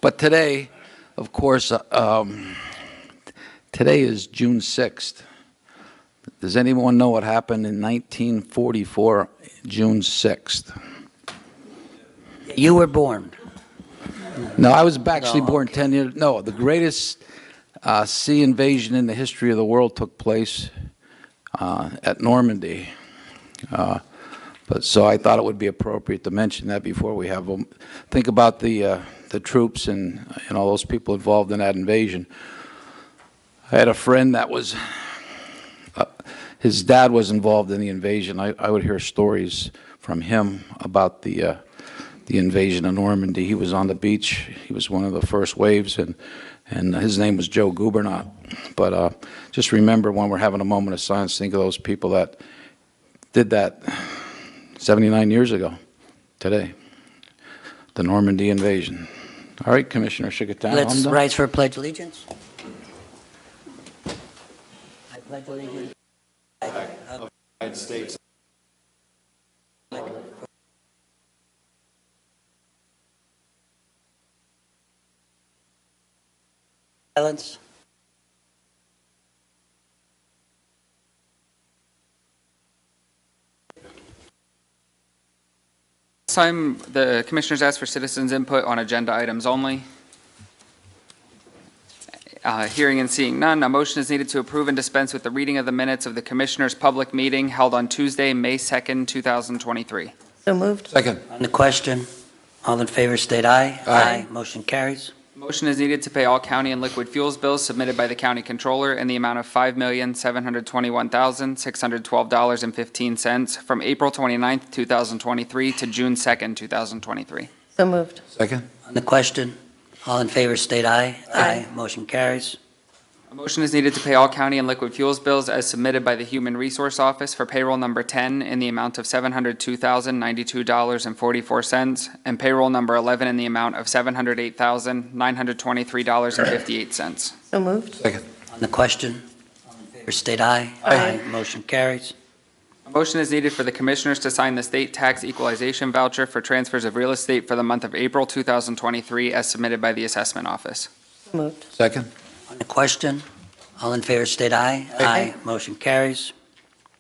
But today, of course, today is June 6th. Does anyone know what happened in 1944, June 6th? You were born. No, I was actually No, born okay. 10 years. No, the greatest sea invasion in the history of the world took place at Normandy. But so I thought it would be appropriate to mention that before we have think about the troops and all those people involved in that invasion. I had a friend that was his dad was involved in the invasion. I would hear stories from him about the invasion of Normandy. He was on the beach. He was one of the first waves, and his name was Joe Gubernat. But just remember, when we're having a moment of silence, think of those people that did that 79 years ago today, the Normandy invasion. All right, Commissioner Chickatano. Let's rise for Pledge Allegiance. I pledge allegiance. Of the United States. Silence. This time, the commissioners asked for citizens' input on agenda items only. Hearing and seeing none, a motion is needed to approve and dispense with the reading of the minutes of the commissioners' public meeting held on Tuesday, May 2nd, 2023. So moved. Second. On the question, all in favor state aye. Aye. Motion carries. Motion is needed to pay all county and liquid fuels bills submitted by the county controller in the amount of $5,721,612.15 from April 29th, 2023 to June 2nd, 2023. So moved. Second. On the question, all in favor state aye. Aye. Motion carries. A motion is needed to pay all county and liquid fuels bills as submitted by the Human Resource Office for payroll number 10 in the amount of $702,092.44 and payroll number 11 in the amount of $708,923.58. So moved. Second. On the question, all in favor state aye. Aye. Motion carries. A motion is needed for the commissioners to sign the state tax equalization voucher for transfers of real estate for the month of April 2023 as submitted by the Assessment Office. So moved. Second. On the question, all in favor state aye. Aye. Motion carries.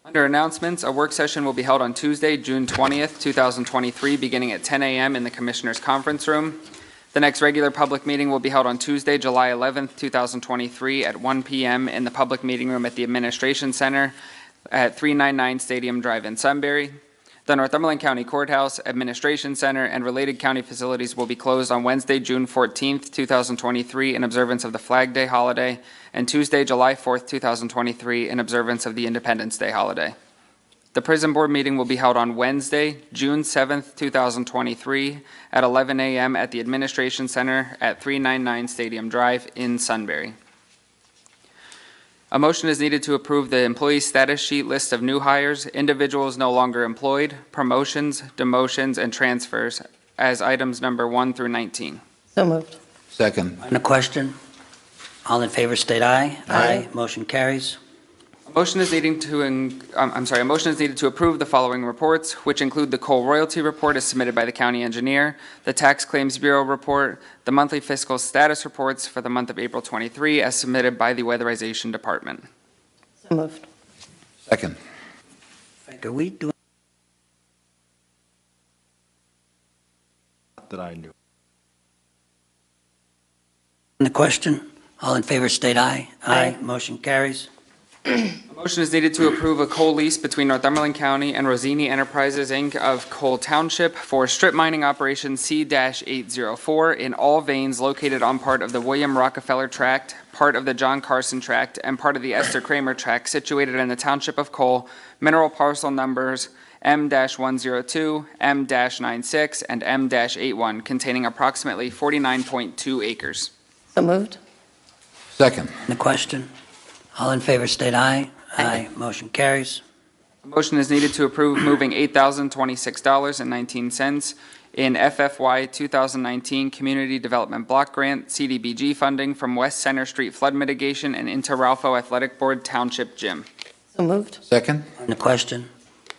Under announcements, a work session will be held on Tuesday, June 20th, 2023, beginning at 10 a.m. in the Commissioners' Conference Room. The next regular public meeting will be held on Tuesday, July 11th, 2023 at 1 p.m. in the Public Meeting Room at the Administration Center at 399 Stadium Drive in Sunbury. The Northumberland County Courthouse, Administration Center, and related county facilities will be closed on Wednesday, June 14th, 2023 in observance of the Flag Day holiday, and Tuesday, July 4th, 2023 in observance of the Independence Day holiday. The Prison Board meeting will be held on Wednesday, June 7th, 2023 at 11 a.m. at the Administration Center at 399 Stadium Drive in Sunbury. A motion is needed to approve the employee status sheet list of new hires, individuals no longer employed, promotions, demotions, and transfers as items number 1 through 19. So moved. Second. On the question, all in favor state aye. Aye. Motion carries. A motion is needed to approve the following reports, which include the coal royalty report as submitted by the county engineer, the Tax Claims Bureau report, the monthly fiscal status reports for the month of April 23 as submitted by the Weatherization Department. So moved. Second. Are we doing? That I knew. On the question, all in favor state aye. Aye. Motion carries. A motion is needed to approve a coal lease between Northumberland County and Rosini Enterprises, Inc. of Coal Township for strip mining operation C-804 in all veins located on part of the William Rockefeller Tract, part of the John Carson Tract, and part of the Esther Kramer Tract situated in the Township of Coal, mineral parcel numbers M-102, M-96, and M-81, containing approximately 49.2 acres. So moved. Second. On the question, all in favor state aye. Aye. Motion carries. A motion is needed to approve moving $8,026.19 in FFY 2019 Community Development Block Grant CDBG funding from West Center Street flood mitigation and into Ralpho Athletic Board Township Gym. So moved. Second. On the question,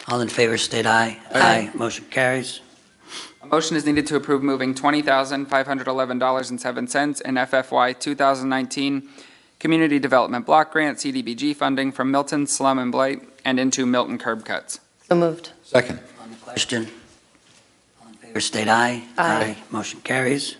all in favor state aye. Aye. Motion carries. A motion is needed to approve moving $20,511.07 in FFY 2019 Community Development Block Grant CDBG funding from Milton Slum and Blight and into Milton Curb Cuts. So moved. Second. On the question, all in favor state aye. Aye. Motion carries.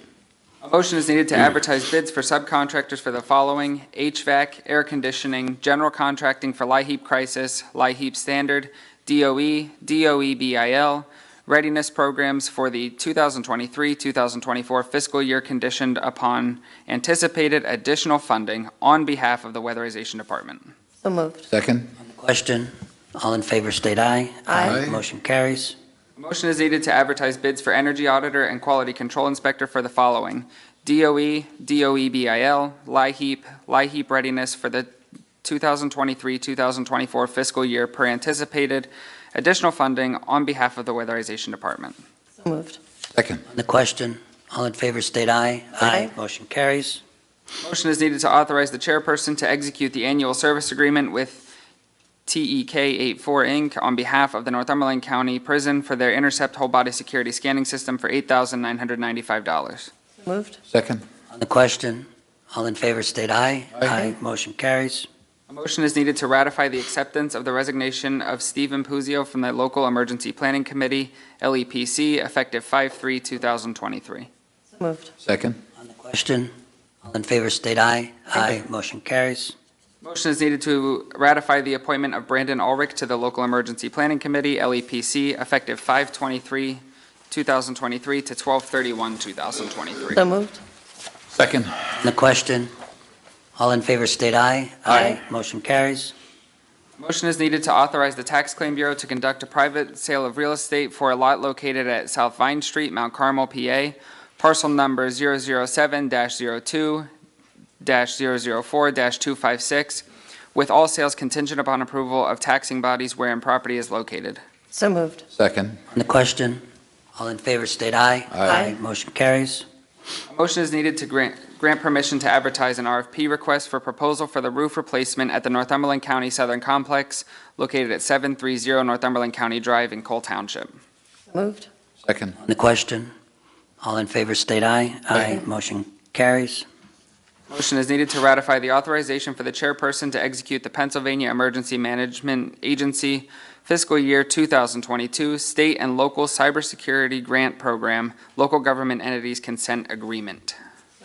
A motion is needed to advertise bids for subcontractors for the following: HVAC, air conditioning, general contracting for LIHEAP Crisis, LIHEAP Standard, DOE, DOE-BIL, readiness programs for the 2023-2024 fiscal year conditioned upon anticipated additional funding on behalf of the Weatherization Department. So moved. Second. On the question, all in favor state aye. Aye. Motion carries. A motion is needed to advertise bids for energy auditor and quality control inspector for the following: DOE, DOE-BIL, LIHEAP, LIHEAP readiness for the 2023-2024 fiscal year per anticipated additional funding on behalf of the Weatherization Department. So moved. Second. On the question, all in favor state aye. Aye. Motion carries. Motion is needed to authorize the chairperson to execute the annual service agreement with TEK 84 Inc. on behalf of the Northumberland County Prison for their Intercept Whole Body Security Scanning System for $8,995. So moved. Second. On the question, all in favor state aye. Aye. Motion carries. A motion is needed to ratify the acceptance of the resignation of Stephen Puzio from the Local Emergency Planning Committee, LEPC, effective 5/3/2023. So moved. Second. On the question, all in favor state aye. Aye. Motion carries. Motion is needed to ratify the appointment of Brandon Ulrich to the Local Emergency Planning Committee, LEPC, effective 5/23/2023 to 12/31/2023. So moved. Second. On the question, all in favor state aye. Aye. Motion carries. Motion is needed to authorize the Tax Claim Bureau to conduct a private sale of real estate for a lot located at South Vine Street, Mount Carmel, PA, parcel number 007-02-004-256, with all sales contingent upon approval of taxing bodies wherein property is located. So moved. Second. On the question, all in favor state aye. Aye. Motion carries. A motion is needed to grant permission to advertise an RFP request for proposal for the roof replacement at the Northumberland County Southern Complex located at 730 Northumberland County Drive in Cole Township. So moved. Second. On the question, all in favor state aye. Aye. Motion carries. Motion is needed to ratify the authorization for the chairperson to execute the Pennsylvania Emergency Management Agency Fiscal Year 2022 State and Local Cybersecurity Grant Program Local Government Entities Consent Agreement.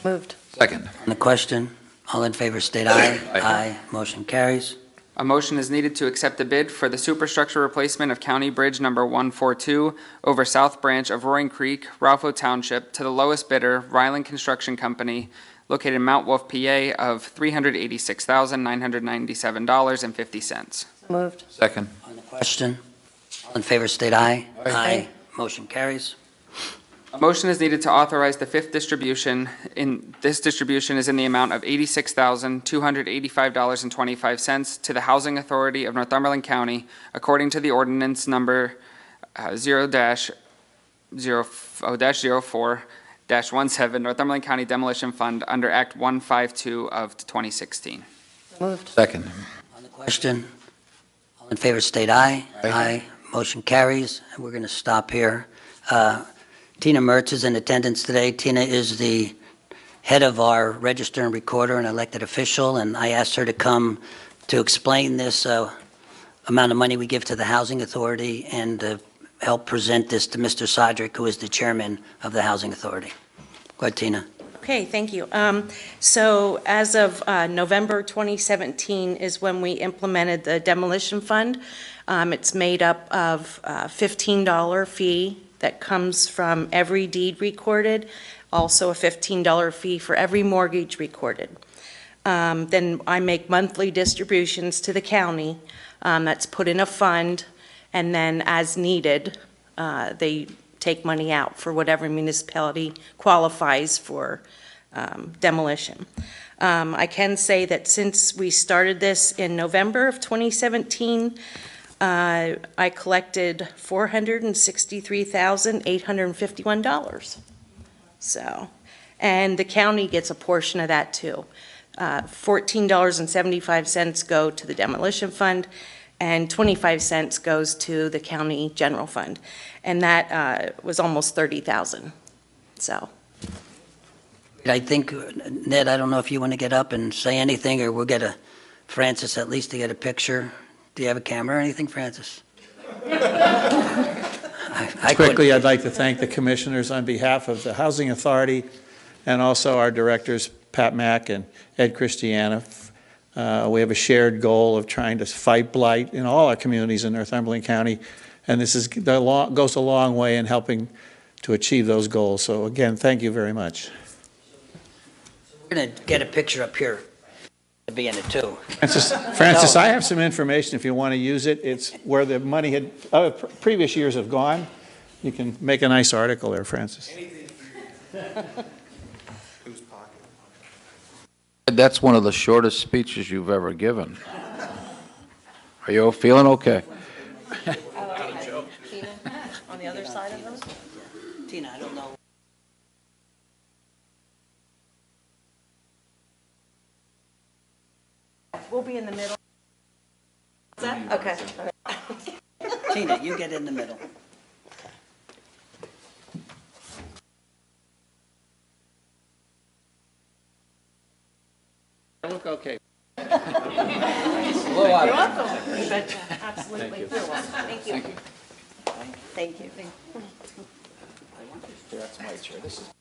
Moved. Second. On the question, all in favor state aye. Aye. Motion carries. A motion is needed to accept a bid for the superstructure replacement of County Bridge Number 142 over South Branch of Roaring Creek, Ralpho Township, to the lowest bidder, Ryland Construction Company, located in Mount Wolf, PA, of $386,997.50. Moved. Second. On the question, all in favor state aye. Aye. Motion carries. A motion is needed to authorize the fifth distribution. This distribution is in the amount of $86,285.25 to the Housing Authority of Northumberland County, according to the ordinance number 0-04-17 Northumberland County Demolition Fund under Act 152 of 2016. Moved. Second. On the question, all in favor state aye. Aye. Motion carries. And we're going to stop here. Tina Mertz is in attendance today. Tina is the head of our register and recorder and elected official, and I asked her to come to explain this amount of money we give to the Housing Authority and help present this to Mr. Sodrick, who is the chairman of the Housing Authority. Go ahead, Tina. Okay, thank you. So as of November 2017 is when we implemented the demolition fund. It's made up of a $15 fee that comes from every deed recorded, also a $15 fee for every mortgage recorded. Then I make monthly distributions to the county. That's put in a fund, and then as needed, they take money out for whatever municipality qualifies for demolition. I can say that since we started this in November of 2017, I collected $463,851. So, and the county gets a portion of that too. $14.75 go to the demolition fund, and 25 cents goes to the county general fund. And that was almost 30,000, so. I think, Ned, I don't know if you want to get up and say anything, or we'll get Francis at least to get a picture. Do you have a camera or anything, Francis? I couldn't- Quickly, I'd like to thank the commissioners on behalf of the Housing Authority and also our directors, Pat Mack and Ed Christiana. We have a shared goal of trying to fight blight in all our communities in Northumberland County, and this goes a long way in helping to achieve those goals. So again, thank you very much. We're going to get a picture up here to be in it too. Francis, I have some information if you want to use it. It's where the money had, previous years have gone. You can make a nice article there, Francis. That's one of the shortest speeches you've ever given. Are you feeling okay? Tina, on the other side of them? Tina, I don't know. We'll be in the middle. Okay. Tina, you get in the middle. Look okay. You're welcome. Absolutely. You're welcome. Thank you. Thank you. That's my chair. This is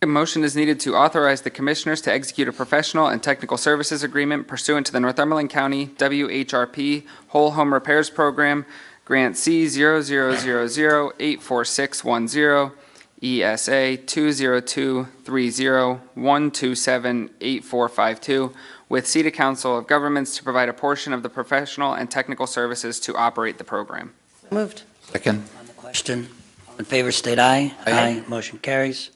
A motion is needed to authorize the Commissioners to execute a professional and technical services agreement pursuant to the Northumberland County WHRP Whole Home Repairs Program, Grant C0000846110, ESA 2023012784452, with City Council of Governments to provide a portion of the professional and technical services to operate the program. Moved. Second. On the question, all in favor, state aye. Aye. Motion carries.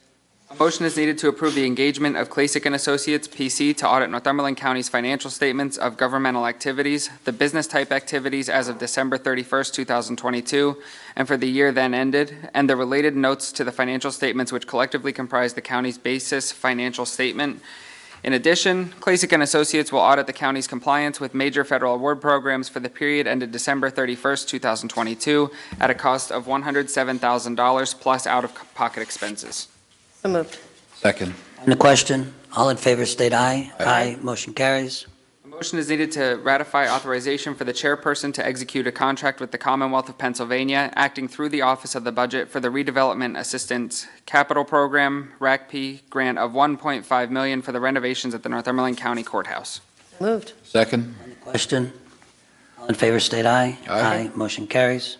A motion is needed to approve the engagement of Klasik and Associates, P.C., to audit Northumberland County's financial statements of governmental activities, the business-type activities as of December 31st, 2022, and for the year then ended, and the related notes to the financial statements which collectively comprise the county's basis financial statement. In addition, Klasik and Associates will audit the county's compliance with major federal award programs for the period ended December 31st, 2022, at a cost of $107,000 plus out-of-pocket expenses. So moved. Second. On the question, all in favor, state aye. Aye. Motion carries. A motion is needed to ratify authorization for the chairperson to execute a contract with the Commonwealth of Pennsylvania, acting through the Office of the Budget for the Redevelopment Assistance Capital Program, RACP, grant of $1.5 million for the renovations at the Northumberland County Courthouse. Moved. Second. On the question, all in favor, state aye. Aye. Motion carries.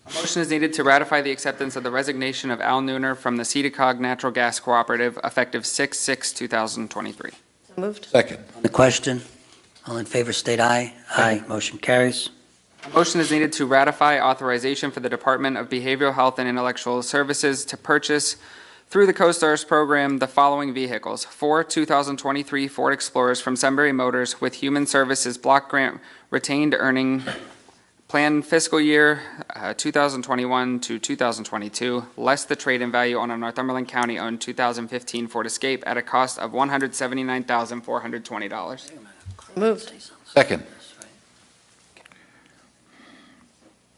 A motion is needed to ratify the acceptance of the resignation of Al Nooner from the CEDACOG Natural Gas Cooperative effective 6/6/2023. So moved. Second. On the question, all in favor, state aye. Motion carries. A motion is needed to ratify authorization for the Department of Behavioral Health and Intellectual Services to purchase through the CoStars program the following vehicles: 4 2023 Ford Explorers from Sunbury Motors with Human Services Block Grant retained earning plan fiscal year 2021 to 2022, less the trade-in value on a Northumberland County-owned 2015 Ford Escape at a cost of $179,420. Moved. Second.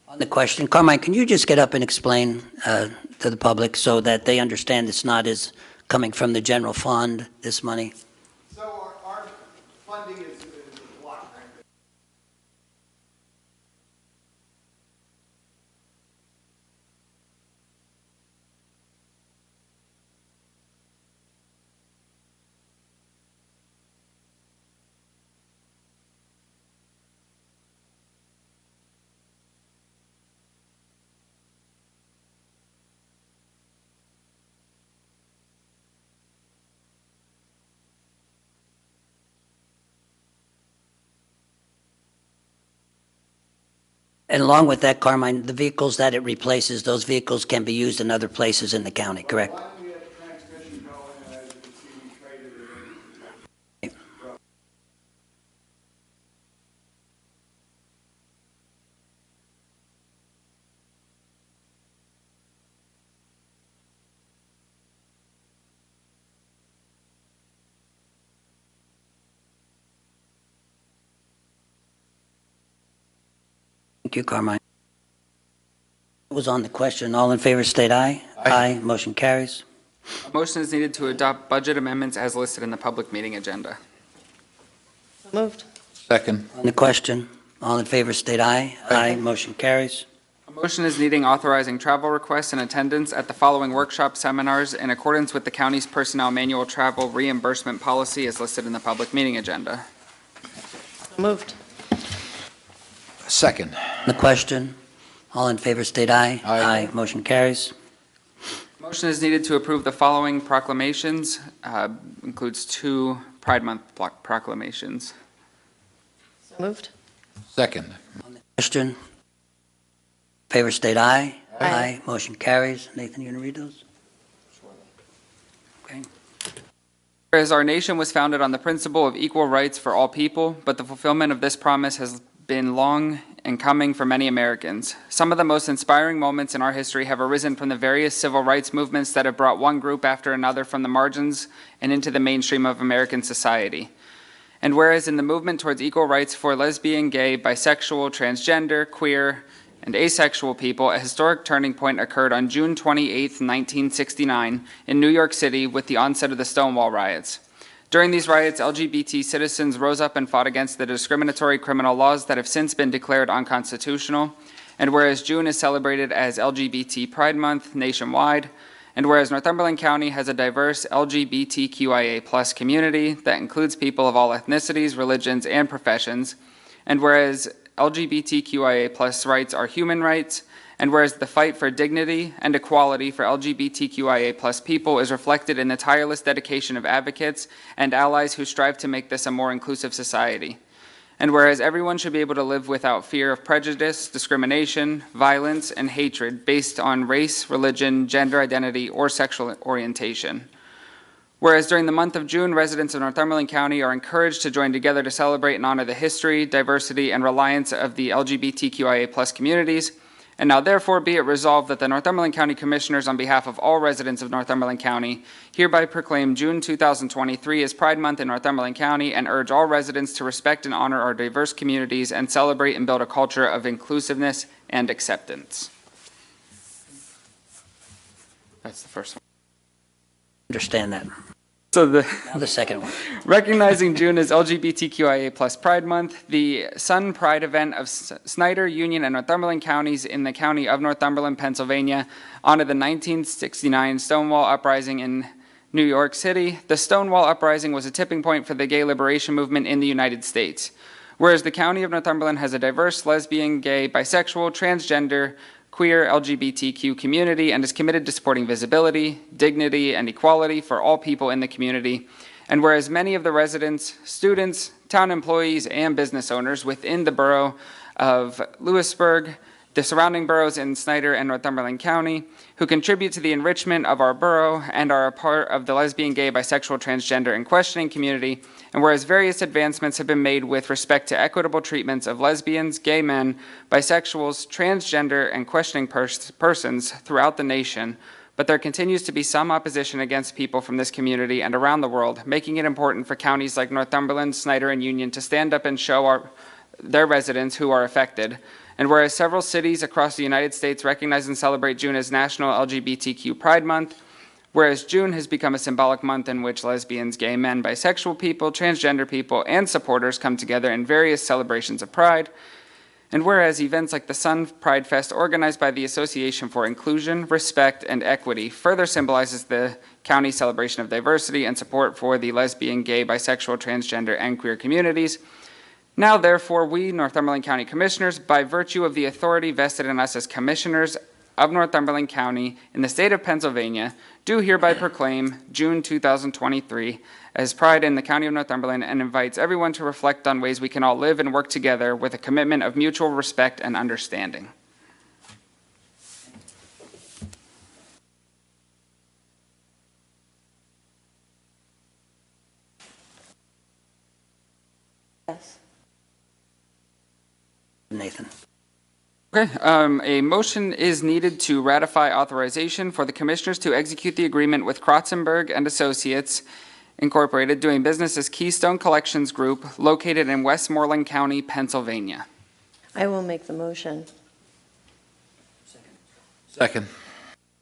On the question, Carmine, can you just get up and explain to the public so that they understand it's not as coming from the general fund, this money? So our funding is block grant. And along with that, Carmine, the vehicles that it replaces, those vehicles can be used in other places in the county, correct? One, we had transmission going, and as you can see, we traded it in. Thank you, Carmine. What was on the question? All in favor, state aye. Aye. Motion carries. A motion is needed to adopt budget amendments as listed in the public meeting agenda. So moved. Second. On the question, all in favor, state aye. Aye. Motion carries. A motion is needing authorizing travel requests and attendance at the following workshop seminars in accordance with the county's personnel manual travel reimbursement policy as listed in the public meeting agenda. So moved. Second. On the question, all in favor, state aye. Aye. Motion carries. Motion is needed to approve the following proclamations, includes 2 Pride Month proclamations. So moved. Second. Question, favor, state aye. Aye. Motion carries. Nathan, you going to read those? Okay. Whereas our nation was founded on the principle of equal rights for all people, but the fulfillment of this promise has been long and coming for many Americans. Some of the most inspiring moments in our history have arisen from the various civil rights movements that have brought one group after another from the margins and into the mainstream of American society. And whereas in the movement towards equal rights for lesbian, gay, bisexual, transgender, queer, and asexual people, a historic turning point occurred on June 28, 1969, in New York City with the onset of the Stonewall riots. During these riots, LGBT citizens rose up and fought against the discriminatory criminal laws that have since been declared unconstitutional. And whereas June is celebrated as LGBT Pride Month nationwide, and whereas Northumberland County has a diverse LGBTQIA+ community that includes people of all ethnicities, religions, and professions, and whereas LGBTQIA+ rights are human rights, and whereas the fight for dignity and equality for LGBTQIA+ people is reflected in the tireless dedication of advocates and allies who strive to make this a more inclusive society. And whereas everyone should be able to live without fear of prejudice, discrimination, violence, and hatred based on race, religion, gender identity, or sexual orientation. Whereas during the month of June, residents of Northumberland County are encouraged to join together to celebrate and honor the history, diversity, and reliance of the LGBTQIA+ communities. And now therefore be it resolved that the Northumberland County Commissioners, on behalf of all residents of Northumberland County, hereby proclaim June 2023 as Pride Month in Northumberland County and urge all residents to respect and honor our diverse communities and celebrate and build a culture of inclusiveness and acceptance. That's the first one. Understand that. So Now the second one. recognizing June as LGBTQIA+ Pride Month, the Sun Pride event of Snyder, Union, and Northumberland counties in the county of Northumberland, Pennsylvania, honored the 1969 Stonewall Uprising in New York City. The Stonewall Uprising was a tipping point for the gay liberation movement in the United States. Whereas the county of Northumberland has a diverse lesbian, gay, bisexual, transgender, queer, LGBTQ community and is committed to supporting visibility, dignity, and equality for all people in the community. And whereas many of the residents, students, town employees, and business owners within the borough of Lewisburg, the surrounding boroughs in Snyder and Northumberland County, who contribute to the enrichment of our borough and are a part of the lesbian, gay, bisexual, transgender, and questioning community, and whereas various advancements have been made with respect to equitable treatments of lesbians, gay men, bisexuals, transgender, and questioning persons throughout the nation, but there continues to be some opposition against people from this community and around the world, making it important for counties like Northumberland, Snyder, and Union to stand up and show their residents who are affected. And whereas several cities across the United States recognize and celebrate June as National LGBTQ Pride Month, whereas June has become a symbolic month in which lesbians, gay men, bisexual people, transgender people, and supporters come together in various celebrations of pride, and whereas events like the Sun Pride Fest organized by the Association for Inclusion, Respect, and Equity further symbolizes the county celebration of diversity and support for the lesbian, gay, bisexual, transgender, and queer communities. Now, therefore, we, Northumberland County Commissioners, by virtue of the authority vested in us as Commissioners of Northumberland County in the state of Pennsylvania, do hereby proclaim June 2023 as Pride in the County of Northumberland and invites everyone to reflect on ways we can all live and work together with a commitment of mutual respect and understanding. Yes. Nathan. Okay, a motion is needed to ratify authorization for the Commissioners to execute the agreement with Krotzenberg and Associates Incorporated, doing business as Keystone Collections Group, located in Westmoreland County, Pennsylvania. I will make the motion. Second.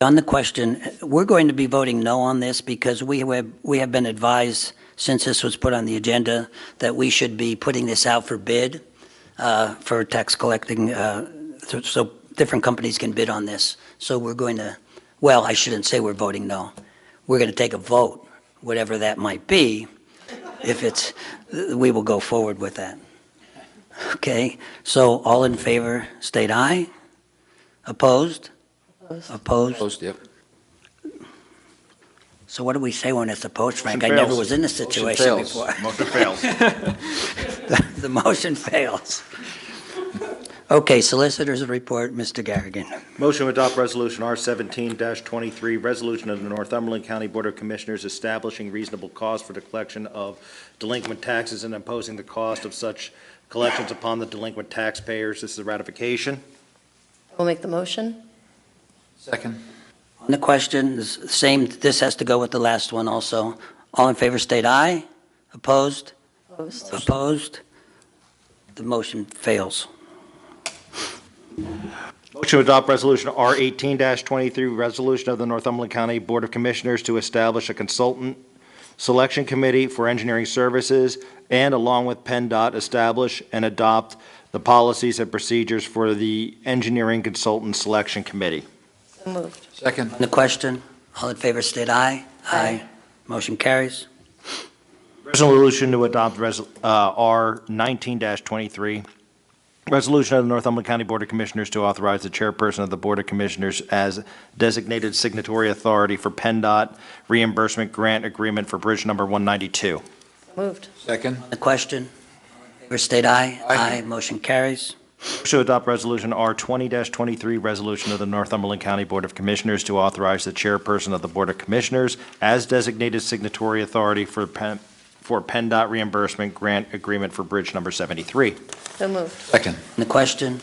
On the question, we're going to be voting no on this because we have been advised, since this was put on the agenda, that we should be putting this out for bid for tax collecting, so different companies can bid on this. So we're going to, well, I shouldn't say we're voting no. We're going to take a vote, whatever that might be. If it's, we will go forward with that. Okay, so all in favor, state aye. Opposed? Opposed. Opposed? Opposed, yep. So what do we say when it's opposed, Frank? I Motion never fails. was in this Motion situation fails. before. Motion fails. The motion fails. Okay, solicitors report, Mr. Garrigan. Motion to adopt Resolution R-17-23, resolution of the Northumberland County Board of Commissioners establishing reasonable cause for the collection of delinquent taxes and imposing the cost of such collections upon the delinquent taxpayers. This is a ratification. I will make the motion. Second. On the question, the same, this has to go with the last one also. All in favor, state aye. Opposed? Opposed. Opposed? The motion fails. Motion to adopt Resolution R-18-23, resolution of the Northumberland County Board of Commissioners to establish a consultant selection committee for engineering services and, along with PennDOT, establish and adopt the policies and procedures for the engineering consultant selection committee. So moved. Second. On the question, all in favor, state aye. Aye. Motion carries. Resolution to adopt R-19-23, resolution of the Northumberland County Board of Commissioners to authorize the chairperson of the Board of Commissioners as designated signatory authority for PennDOT reimbursement grant agreement for Bridge Number 192. So moved. Second. On the question, all in favor, state aye. Aye. Motion carries. Motion to adopt Resolution R-20-23, resolution of the Northumberland County Board of Commissioners to authorize the chairperson of the Board of Commissioners as designated signatory authority for PennDOT reimbursement grant agreement for Bridge Number 73. So moved. Second. On the question,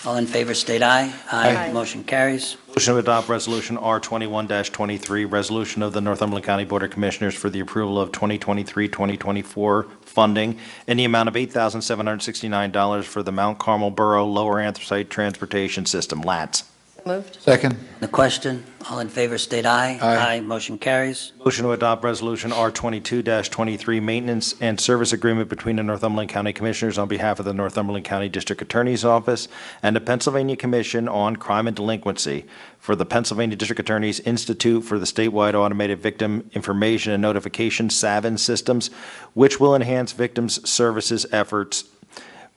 all in favor, state aye. Aye. Motion carries. Motion to adopt Resolution R-21-23, resolution of the Northumberland County Board of Commissioners for the approval of 2023-2024 funding in the amount of $8,769 for the Mount Carmel Borough Lower Anthracite Transportation System, LATS. So moved. Second. On the question, all in favor, state aye. Aye. Motion carries. Motion to adopt Resolution R-22-23, maintenance and service agreement between the Northumberland County Commissioners on behalf of the Northumberland County District Attorney's Office and the Pennsylvania Commission on Crime and Delinquency for the Pennsylvania District Attorney's Institute for the Statewide Automated Victim Information and Notification (SAVIN) systems, which will enhance victims' services efforts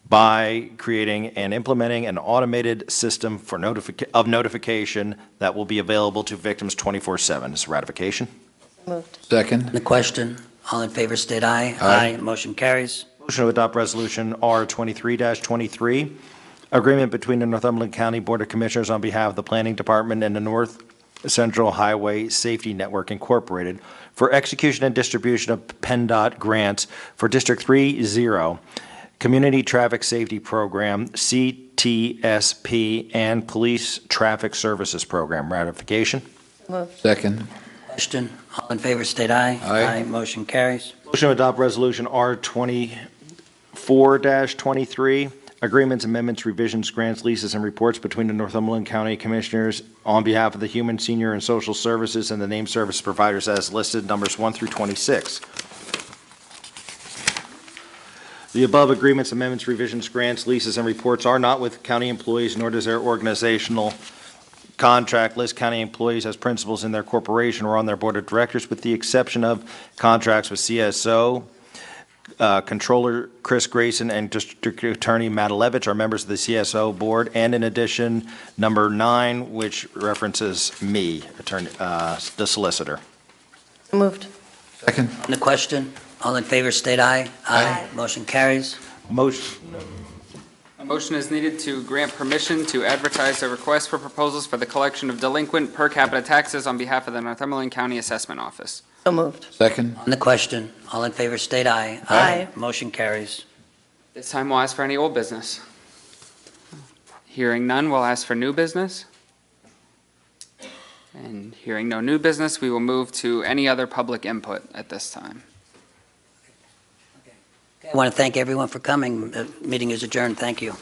by creating and implementing an automated system for notification that will be available to victims 24/7. This is ratification. So moved. Second. On the question, all in favor, state aye. Aye. Motion carries. Motion to adopt Resolution R-23-23, agreement between the Northumberland County Board of Commissioners on behalf of the Planning Department and the North Central Highway Safety Network Incorporated for execution and distribution of PennDOT grants for District 3-0, Community Traffic Safety Program, CTSP, and Police Traffic Services Program. Ratification. So moved. Second. Question, all in favor, state aye. Aye. Motion carries. Motion to adopt Resolution R-24-23, agreements, amendments, revisions, grants, leases, and reports between the Northumberland County Commissioners on behalf of the Human, Senior, and Social Services and the named service providers as listed, numbers 1 through 26. The above agreements, amendments, revisions, grants, leases, and reports are not with county employees, nor does their organizational contract list county employees as principals in their corporation or on their board of directors, with the exception of contracts with CSO, Controller Chris Grayson, and District Attorney Matt Levitch are members of the CSO board, and in addition, number 9, which references me, attorney, the solicitor. So moved. Second. On the question, all in favor, state aye. Aye. Motion carries. Motion. A motion is needed to grant permission to advertise a request for proposals for the collection of delinquent per capita taxes on behalf of the Northumberland County Assessment Office. So moved. Second. On the question, all in favor, state aye. Aye. Motion carries. This time we'll ask for any old business. Hearing none, we'll ask for new business. And hearing no new business, we will move to any other public input at this time. I want to thank everyone for coming. The meeting is adjourned. Thank you.